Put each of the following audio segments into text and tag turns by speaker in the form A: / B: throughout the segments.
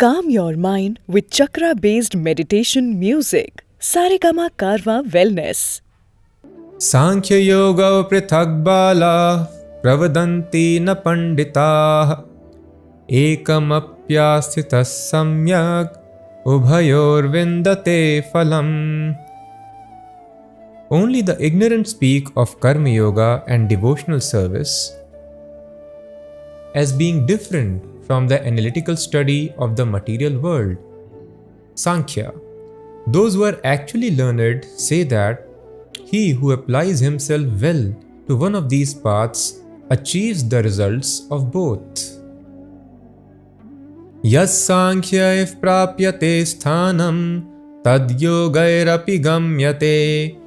A: Calm your mind with chakra-based meditation music. Saregama Karwa Wellness.
B: Sankhya yoga prithak bala pravadanti na pandita ekamapyasthitas samyak ubhayor vindate phalam. Only the ignorant speak of karma yoga and devotional service as being different from the analytical study of the material world. Sankhya. Those who are actually learned say that he who applies himself well to one of these paths achieves the results of both. Yas Sankhya if prapyate sthanam tad yogairapi gamyate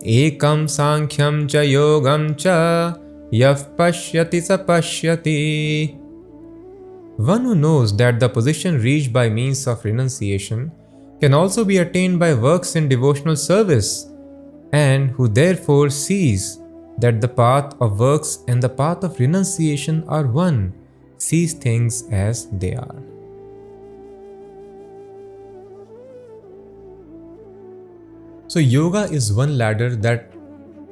B: ekam Sankhyam cha yogam cha yav pashyati sa pashyati. One who knows that the position reached by means of renunciation can also be attained by works in devotional service, and who therefore sees that the path of works and the path of renunciation are one, sees things as they are. So yoga is one ladder. That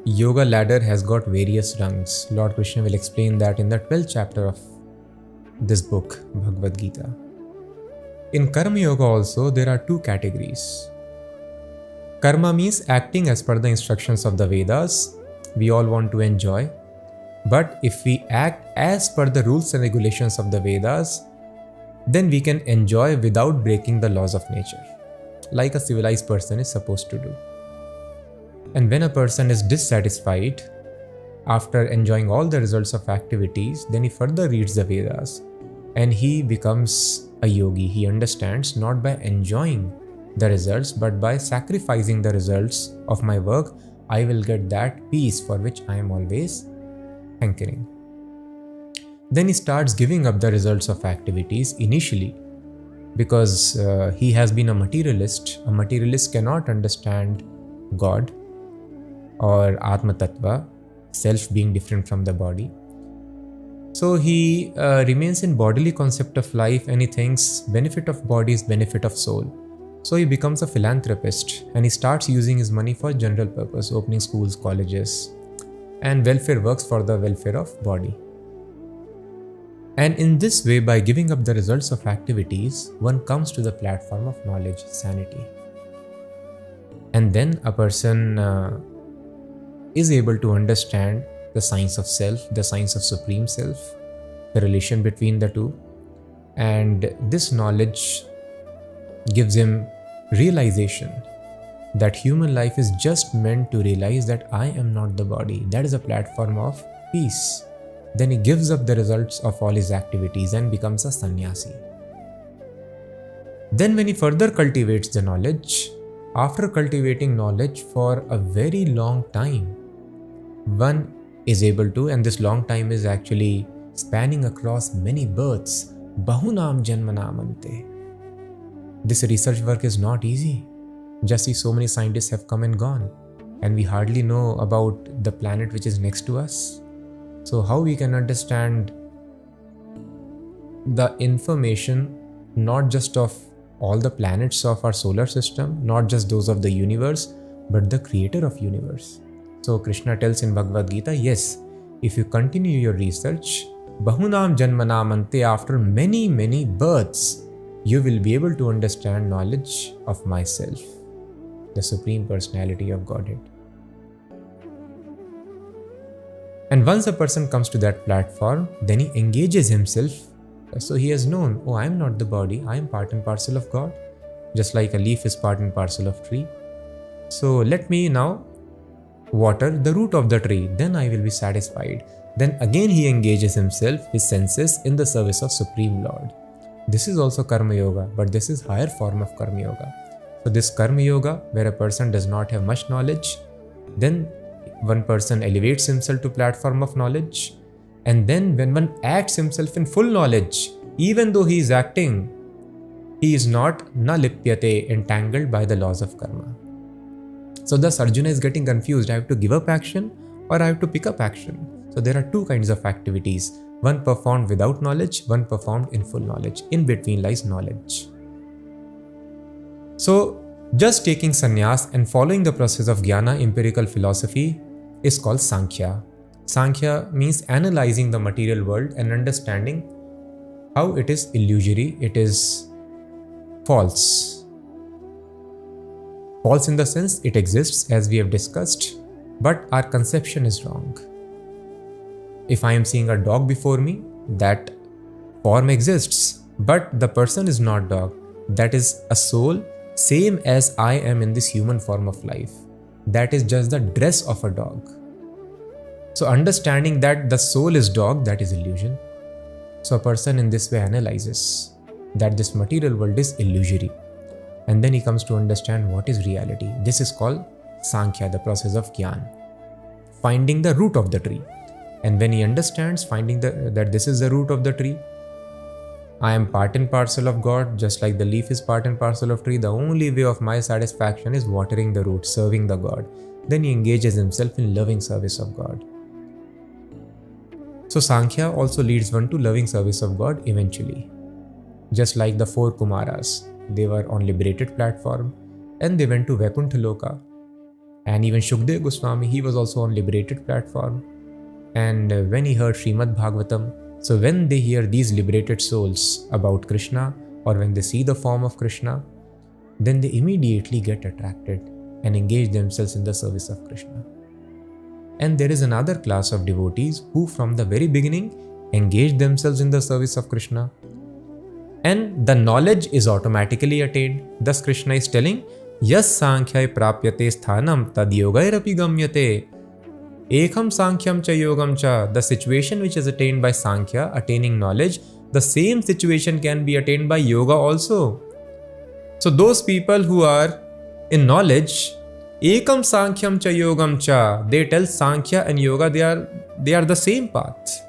B: yoga ladder has got various rungs. Lord Krishna will explain that in the 12th chapter of this book, Bhagavad Gita. In Karma Yoga also, there are two categories. Karma means acting as per the instructions of the Vedas. We all want to enjoy. But if we act as per the rules and regulations of the Vedas, then we can enjoy without breaking the laws of nature, like a civilized person is supposed to do. And when a person is dissatisfied after enjoying all the results of activities, then he further reads the Vedas and he becomes a yogi. He understands not by enjoying the results, but by sacrificing the results of my work, I will get that peace for which I am always hankering. Then he starts giving up the results of activities initially because he has been a materialist. A materialist cannot understand God or Atma Tattva, self being different from the body. So he remains in bodily concept of life and he thinks benefit of body is benefit of soul. So he becomes a philanthropist and he starts using his money for general purpose, opening schools, colleges, and welfare works for the welfare of body. And in this way, by giving up the results of activities, one comes to the platform of knowledge, sanity. And then a person is able to understand the science of self, the science of supreme self, the relation between the two. And this knowledge gives him realization that human life is just meant to realize that I am not the body. That is a platform of peace. Then he gives up the results of all his activities and becomes a sannyasi. Then when he further cultivates the knowledge, after cultivating knowledge for a very long time, one is able to, and this long time is actually spanning across many births, bahunam janmanamante. This research work is not easy. Just see, so many scientists have come and gone, and we hardly know about the planet which is next to us. So how we can understand the information not just of all the planets of our solar system, not just those of the universe, but the creator of universe. So Krishna tells in Bhagavad Gita, yes, if you continue your research, bahunam janmanamante, after many, many births, you will be able to understand knowledge of myself, the Supreme Personality of Godhead. And once a person comes to that platform, then he engages himself. So he has known, oh, I am not the body, I am part and parcel of God, just like a leaf is part and parcel of tree. So let me now water the root of the tree, then I will be satisfied. Then again he engages himself, his senses, in the service of Supreme Lord. This is also Karma Yoga, but this is higher form of Karma Yoga. So this Karma Yoga, where a person does not have much knowledge, then one person elevates himself to platform of knowledge, and then when one acts himself in full knowledge, even though he is acting, he is not na lipyate, entangled by the laws of karma. So thus Arjuna is getting confused. I have to give up action or I have to pick up action. So there are two kinds of activities. One performed without knowledge, one performed in full knowledge. In between lies knowledge. So, just taking sannyas and following the process of jnana, empirical philosophy, is called Sankhya. Sankhya means analyzing the material world and understanding how it is illusory, it is false. False in the sense it exists, as we have discussed, but our conception is wrong. If I am seeing a dog before me, that form exists, but the person is not dog. That is a soul, same as I am in this human form of life. That is just the dress of a dog. So understanding that the soul is dog, that is illusion. So a person in this way analyzes that this material world is illusory. And then he comes to understand what is reality. This is called Sankhya, the process of Gyan. Finding the root of the tree. And when he understands, finding that this is the root of the tree, I am part and parcel of God, just like the leaf is part and parcel of tree. The only way of my satisfaction is watering the root, serving the God. Then he engages himself in loving service of God. So Sankhya also leads one to loving service of God eventually. Just like the 4 Kumaras, they were on liberated platform and they went to Vaikuntha Loka. And even Shukdev Goswami, he was also on liberated platform. And when he heard Srimad Bhagavatam, so when they hear these liberated souls about Krishna, or when they see the form of Krishna, then they immediately get attracted and engage themselves in the service of Krishna. And there is another class of devotees who from the very beginning engage themselves in the service of Krishna. And the knowledge is automatically attained. Thus Krishna is telling, Yas Sankhya prapyate sthanam tad yogairapi gamyate. Ekam Sankhyam cha yogam cha. The situation which is attained by Sankhya, attaining knowledge, the same situation can be attained by yoga also. So those people who are in knowledge, Ekam Sankhyam cha yogam cha, they tell Sankhya and yoga, they are the same path.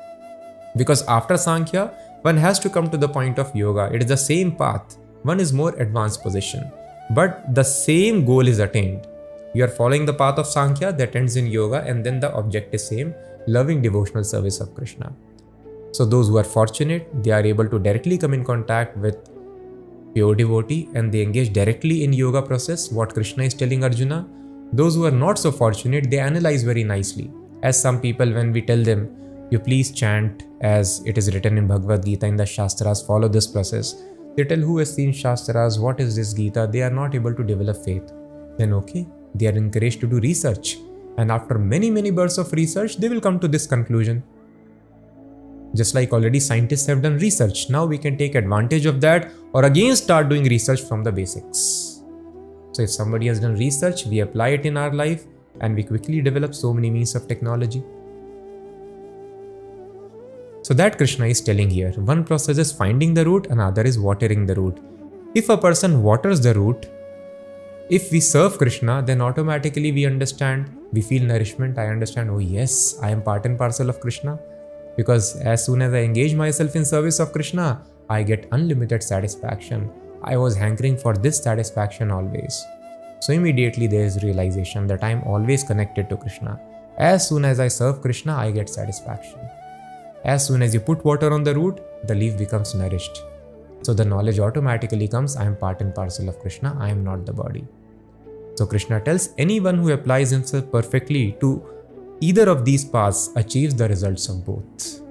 B: Because after Sankhya, one has to come to the point of yoga. It is the same path. One is more advanced position. But the same goal is attained. You are following the path of Sankhya that ends in yoga, and then the object is same, loving devotional service of Krishna. So those who are fortunate, they are able to directly come in contact with pure devotee and they engage directly in yoga process, what Krishna is telling Arjuna. Those who are not so fortunate, they analyze very nicely. As some people, when we tell them, you please chant as it is written in Bhagavad Gita, in the Shastras, follow this process. They tell, who has seen Shastras, what is this Gita? They are not able to develop faith. Then okay, they are encouraged to do research. And after many bursts of research, they will come to this conclusion. Just like already scientists have done research, now we can take advantage of that or again start doing research from the basics. So if somebody has done research, we apply it in our life and we quickly develop so many means of technology. So that Krishna is telling here. One process is finding the root, another is watering the root. If a person waters the root, if we serve Krishna, then automatically we understand, we feel nourishment. I understand, oh yes, I am part and parcel of Krishna. Because as soon as I engage myself in service of Krishna, I get unlimited satisfaction. I was hankering for this satisfaction always. So immediately there is realization that I am always connected to Krishna. As soon as I serve Krishna, I get satisfaction. As soon as you put water on the root, the leaf becomes nourished. So the knowledge automatically comes, I am part and parcel of Krishna, I am not the body. So Krishna tells anyone who applies himself perfectly to either of these paths achieves the results of both.